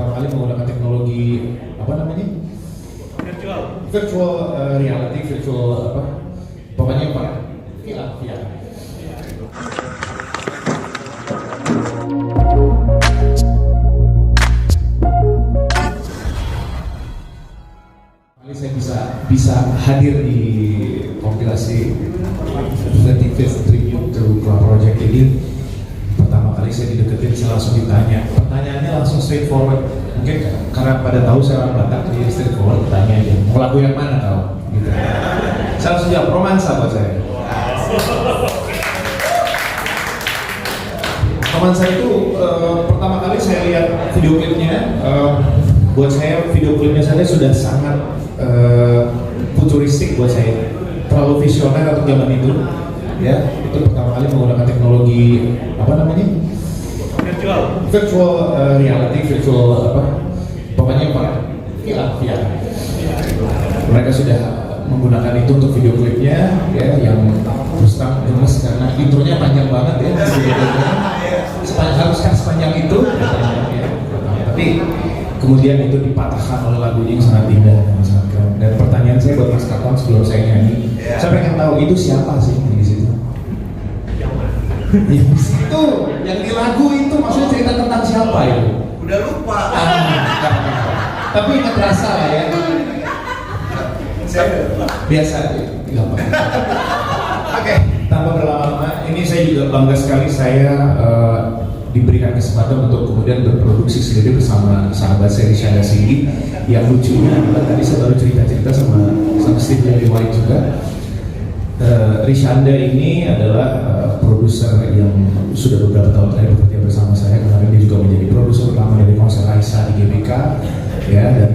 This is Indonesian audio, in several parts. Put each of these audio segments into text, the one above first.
pertama kali menggunakan teknologi apa namanya? Virtual reality, virtual apa? Pokoknya apa? VR. Kali saya bisa hadir di kompilasi 35th Tribute to Club Project ini. Pertama kali saya dideketin, saya langsung ditanya. Pertanyaannya langsung straightforward. Mungkin karena pada tahu saya orang Batak, jadi straightforward tanya aja. Mau lagu yang mana tahu? Gitu. Saya langsung jawab, romansa buat saya. Romansa itu pertama kali saya lihat video klipnya. Buat saya video klipnya saja sudah sangat futuristik buat saya, terlalu visioner untuk zaman itu. Ya, itu pertama kali menggunakan teknologi apa namanya? Virtual reality, virtual apa? Pokoknya apa? VR. Mereka sudah menggunakan itu untuk video klipnya, ya, yang terus terang gemes karena intronya panjang banget ya. Haruskan sepanjang itu, ya. Tapi kemudian itu dipatahkan oleh lagunya yang sangat indah dan sangat keren. Dan pertanyaan saya buat Mas Katon sebelum saya nyanyi, saya pengen tahu itu siapa sih di situ? Di situ, yang di lagu itu maksudnya cerita tentang siapa itu? Udah lupa. Tapi ingat rasa lah ya. Biasa, gampang. Oke, tanpa berlama-lama, ini saya juga bangga sekali saya diberikan kesempatan untuk kemudian berproduksi sendiri bersama sahabat saya Rishanda Singgi. Yang lucunya adalah tadi saya baru cerita-cerita sama Steve Lillywhite juga. Rishanda ini adalah produser yang sudah beberapa tahun terakhir bekerja bersama saya. Kemarin dia juga menjadi produser utama dari konser Raisa di GBK, ya, dan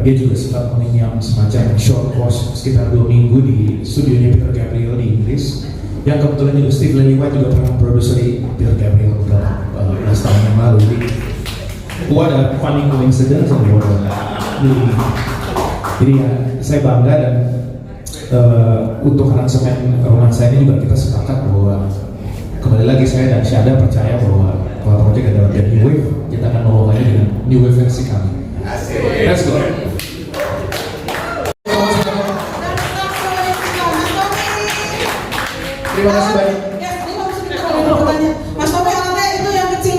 dia juga sempat mengenyam semacam short course sekitar 2 minggu di studionya Peter Gabriel di Inggris. Yang kebetulan juga Steve Lillywhite juga pernah produser di Peter Gabriel beberapa belas tahun yang lalu. What a funny coincidence of what jadi ya, saya bangga dan untuk aransemen romansa ini juga kita sepakat bahwa kembali lagi saya dan Syada percaya bahwa Club Project adalah band New Wave. Kita akan membawakannya dengan New Wave versi kami. Let's go. Terima kasih banyak. Ya, ini langsung bertanya. Mas Tommy, alatnya itu yang kecil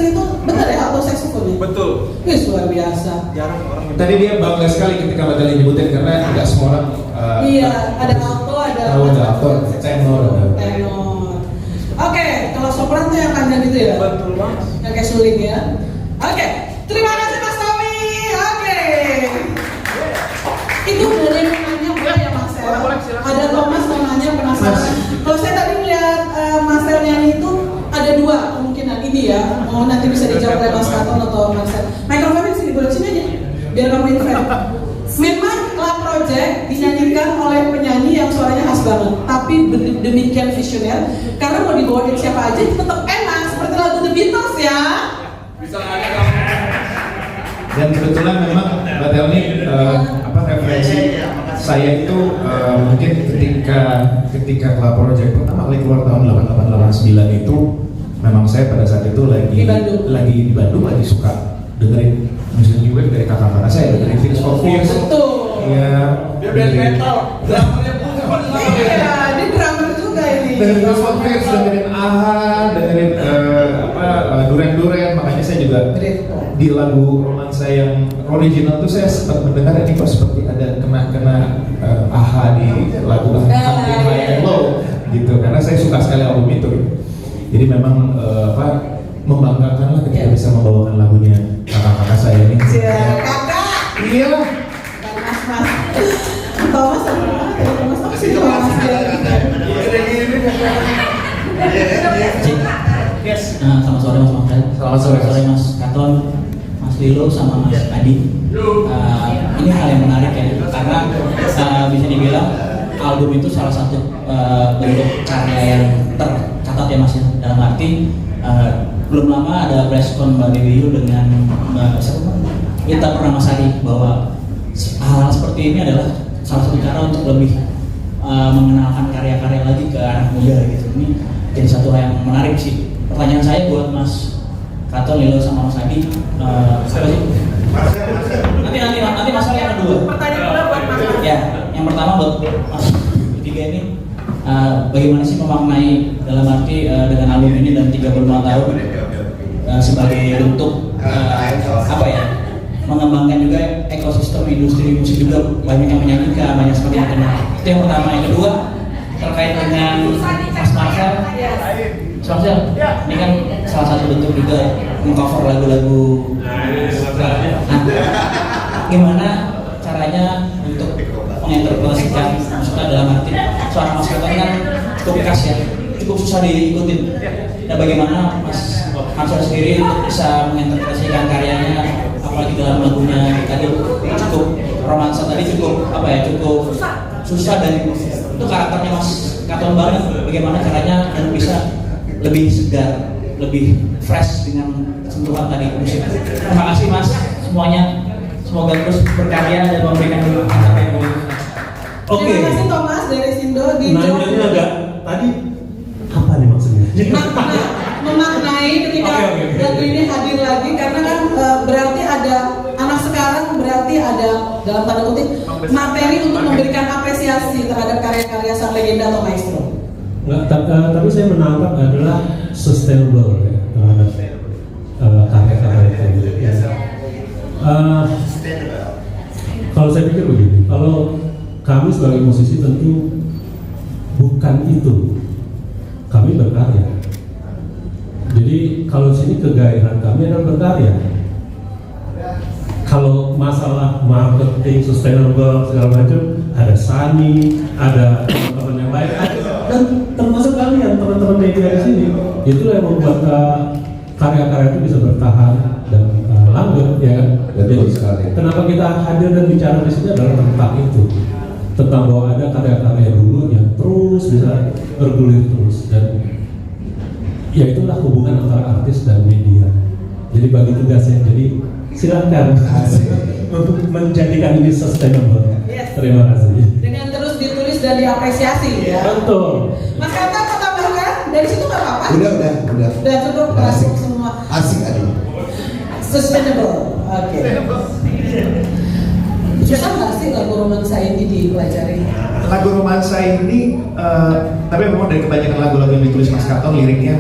itu benar ya atau saxophone? Betul. Wih, luar biasa. Jarang orang. Tadi dia bangga sekali ketika Mbak Dali nyebutin karena tidak semua orang. Iya, ada alto, ada alto, tenor. Oke, kalau sopran tuh yang panjang gitu ya? Betul, Mas. Yang kayak suling ya. Oke, terima kasih Mas Tommy. Oke. Itu ada yang nanya boleh ya Mas El? Boleh, silakan. Ada Thomas mau nanya penasaran. Kalau saya tadi melihat Mas El nyanyi itu ada 2 kemungkinan ini ya. Mau nanti bisa dijawab oleh Mas Katon atau Mas El. Mikrofonnya sini, boleh sini aja. Biar kamu invent. Memang Club Project dinyanyikan oleh penyanyi yang suaranya khas banget, tapi demikian visioner. Karena mau dibawain siapa aja tetap enak, seperti lagu The Beatles ya. Bisa nanya kamu. Dan kebetulan memang Mbak Telni referensi saya itu mungkin ketika Club Project pertama kali keluar tahun 88-89 itu memang saya pada saat itu lagi di Bandung lagi suka dengerin musik New Wave dari kakak-kakak saya, dengerin Tears for Fears. Betul. Iya. Dia band metal. Drummernya bukan. Iya, dia drummer juga ini. Dengerin Tears for Fears, dengerin AHA, dengerin Duren-Duren. Makanya saya juga di lagu romansa yang original tuh saya sempat mendengar ini kok seperti ada kena AHA di lagu Something High and Low gitu. Karena saya suka sekali album itu. Jadi memang membanggakan lah ketika bisa membawakan lagunya kakak-kakak saya ini. Kakak. Iya lah. Mas. Thomas apa? Thomas apa sih Thomas? Yes. Selamat sore Mas Manfred. Selamat sore Mas Katon, Mas Lilo sama Mas Adi. Ini hal yang menarik ya, karena bisa dibilang album itu salah satu bentuk karya yang tercatat ya Mas ya. Dalam arti belum lama ada preskon Mbak Dewi Yu dengan Mbak Ita Purnamasari bahwa hal seperti ini adalah salah satu cara untuk lebih mengenalkan karya-karya lagi ke anak muda gitu. Ini jadi satu hal yang menarik sih. Pertanyaan saya buat Mas Kato, Lilo sama Mas Adi. Siapa sih? Nanti masalah yang kedua. Pertanyaan kedua buat Mas. Ya, yang pertama buat Mas ketiga ini, bagaimana sih memaknai dalam arti dengan album ini dan 35 tahun sebagai bentuk apa ya, mengembangkan juga ekosistem industri musik juga, banyak yang menyanyikan, banyak sekali yang kenal. Itu yang pertama. Yang kedua terkait dengan Mas Marcel. Mas Marcel, ini kan salah satu bentuk juga mengcover lagu-lagu. Nah, gimana caranya untuk menginterpretasikan, maksudnya dalam arti suara Mas Katon kan cukup khas ya, cukup susah diikutin. Dan bagaimana Mas Marcel sendiri untuk bisa menginterpretasikan karyanya, apalagi dalam lagunya tadi cukup romansa, tadi cukup apa ya, cukup susah dan itu karakternya Mas Katon banget. Bagaimana caranya dan bisa lebih segar, lebih fresh dengan sentuhan tadi musik. Terima kasih Mas semuanya, semoga terus berkarya dan memberikan apa yang boleh. Oke. Terima kasih Thomas dari Sindo di Nanya agak tadi apa nih maksudnya? memaknai ketika Oke. lagu ini hadir lagi, karena kan berarti ada anak sekarang, berarti ada dalam tanda kutip materi untuk memberikan apresiasi terhadap karya-karya sang legenda atau maestro. Nggak, tapi saya menangkap adalah sustainable ya, terhadap karya-karya itu. Ya. Kalau saya pikir begini, kalau kami sebagai musisi tentu bukan itu, kami berkarya. Jadi kalau sini kegairahan kami adalah berkarya. Kalau masalah marketing, sustainable segala macam, ada Sani, ada teman-teman yang lain, dan termasuk kalian teman-teman media di sini, itulah yang membuat karya-karya itu bisa bertahan dan langgeng, ya kan? Betul sekali. Kenapa kita hadir dan bicara di sini adalah tentang itu, tentang bahwa ada karya-karya dulu yang terus bisa bergulir terus, dan ya itulah hubungan antara artis dan media. Jadi bagi tugasnya, jadi silakan untuk menjadikan ini sustainable. Yes. Terima kasih. Dengan terus ditulis dan diapresiasi ya. Betul. Mas Kata mau tambahkan dari situ nggak apa-apa? Udah cukup masuk semua. Asik aja. Sustainable. Oke. Susah nggak sih lagu romansa ini dipelajari? Lagu romansa ini, tapi memang dari kebanyakan lagu-lagu yang ditulis Mas Katon, liriknya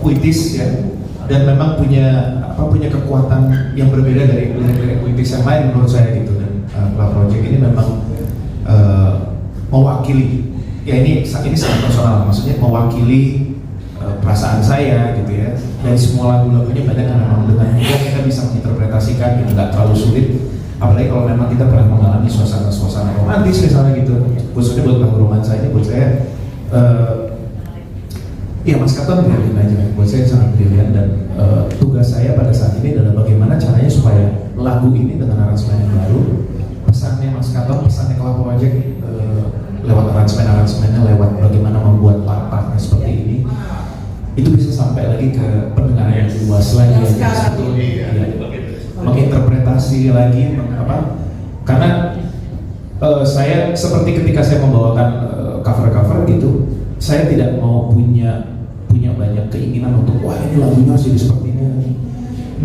puitis ya, dan memang punya kekuatan yang berbeda dari lirik-lirik puitis yang lain menurut saya gitu. Dan Club Project ini memang mewakili, ya ini sangat personal, maksudnya mewakili perasaan saya gitu ya. Dari semua lagu-lagunya banyak yang memang dengan mudah kita bisa menginterpretasikan, yang nggak terlalu sulit. Apalagi kalau memang kita pernah mengalami suasana-suasana romantis misalnya gitu. Khususnya buat lagu romansa ini buat saya, ya Mas Katon brilian aja. Buat saya sangat brilian, dan tugas saya pada saat ini adalah bagaimana caranya supaya lagu ini dengan aransemen yang baru, pesannya Mas Katon, pesannya Club Project lewat aransemennya, lewat bagaimana membuat part-partnya seperti ini, itu bisa sampai lagi ke pendengar yang luas lagi, menginterpretasi lagi karena saya seperti ketika saya membawakan cover-cover gitu, saya tidak mau punya banyak keinginan untuk wah ini lagunya harus jadi seperti ini.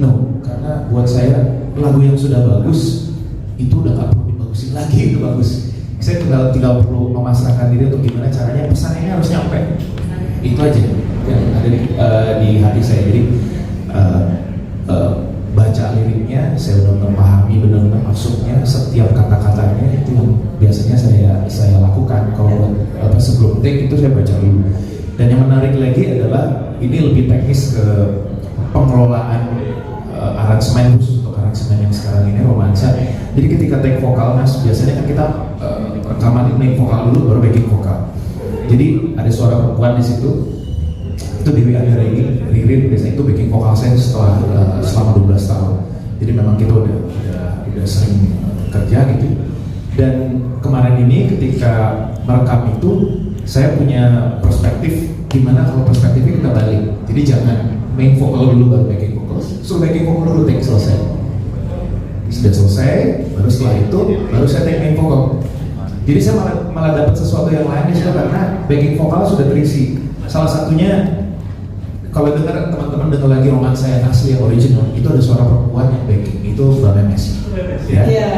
No, karena buat saya lagu yang sudah bagus itu udah gak perlu dibagusin lagi, itu bagus. Saya tinggal perlu memasrahkan diri untuk gimana caranya pesannya harus nyampe. Itu aja yang ada di hati saya. Jadi baca liriknya, saya benar-benar pahami benar-benar maksudnya, setiap kata-katanya itu yang biasanya saya lakukan. Kalau sebelum take itu saya baca dulu. Dan yang menarik lagi adalah ini lebih teknis ke pengelolaan aransemen, khusus untuk aransemen yang sekarang ini romansa. Jadi ketika take vokal, Mas, biasanya kan kita rekaman ini vokal dulu baru backing vokal. Jadi ada suara perempuan di situ. Itu Dewi Andi Ririn, biasanya itu backing vokal saya selama 12 tahun. Jadi memang kita udah sering kerja gitu. Dan kemarin ini ketika merekam itu, saya punya perspektif gimana kalau perspektifnya kita balik. Jadi jangan main vokal dulu baru backing vokal. So backing vokal dulu take selesai. Sudah selesai, baru setelah itu baru saya take main vokal. Jadi saya malah dapat sesuatu yang lain di situ karena backing vokal sudah terisi. Salah satunya kalau dengar teman-teman dengar lagi romansa yang asli yang original, itu ada suara perempuan yang backing, itu Mbak Memes. Ya. Iya.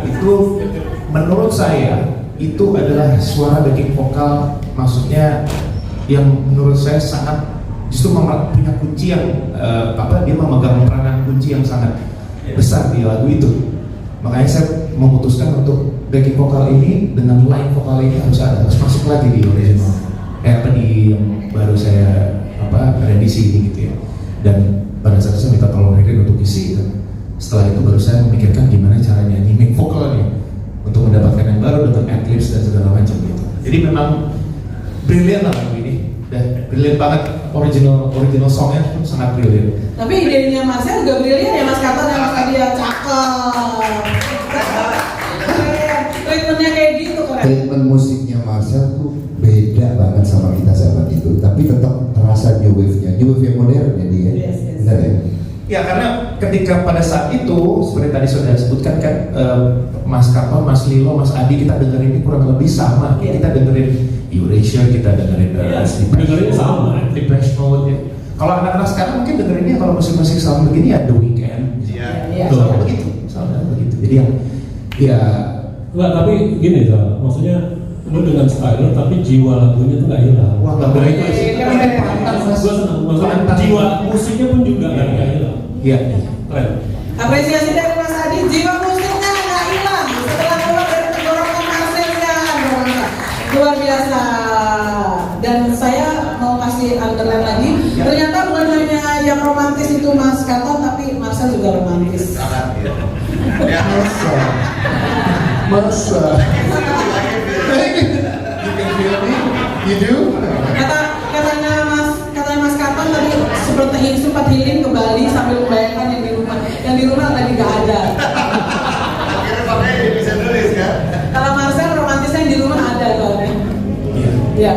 Itu menurut saya itu adalah suara backing vokal, maksudnya yang menurut saya sangat justru punya kunci yang dia memegang peranan kunci yang sangat besar di lagu itu. Makanya saya memutuskan untuk backing vokal ini dengan line vokal ini harus masuk lagi di original. Di yang baru saya edisi ini gitu ya. Dan pada saat itu saya minta tolong Ririn untuk isi. Dan setelah itu baru saya memikirkan gimana caranya nyimak vokalnya untuk mendapatkan yang baru dengan adlibs dan segala macam gitu. Jadi memang brilian lah lagu ini. Dan brilian banget, original songnya pun sangat brilian. Tapi idenya Marcel juga brilian ya Mas Katon dan Mas Adi ya, cakep. Treatmentnya kayak gitu keren. Treatment musiknya Marcel tuh beda banget sama kita saat itu, tapi tetap terasa new wave-nya, new wave yang modern ya dia. Yes. Benar ya? Ya karena ketika pada saat itu seperti tadi sudah sebutkan kan Mas Katon, Mas Lilo, Mas Adi kita dengerin ini kurang lebih sama. Yeah. Kita dengerin Eurasia, kita dengerin dengerin sama. Depeche Mode ya. Kalau anak-anak sekarang mungkin dengerinnya kalau musik-musik sama begini ya The Weeknd. Iya. Sama begitu, sama begitu. Jadi ya Enggak, tapi gini Zal, maksudnya lu dengan styler tapi jiwa lagunya tuh nggak hilang. wah nggak boleh itu. Keren. Gue senang, maksudnya jiwa musiknya pun juga nggak hilang. Iya. Keren. Apresiasi dari Mas Adi, jiwa musiknya nggak hilang setelah keluar dari tenggorokan Marcel ya, luar biasa. Dan saya mau kasih underline lagi, ternyata bukan hanya yang romantis itu Mas Katon, tapi Marcel juga romantis. Masa? You do? Katanya Mas Katon tadi seperti sempat healing ke Bali sambil membayangkan yang di rumah lagi nggak ada. Kalau Marcel romantisnya yang di rumah ada soalnya. Iya.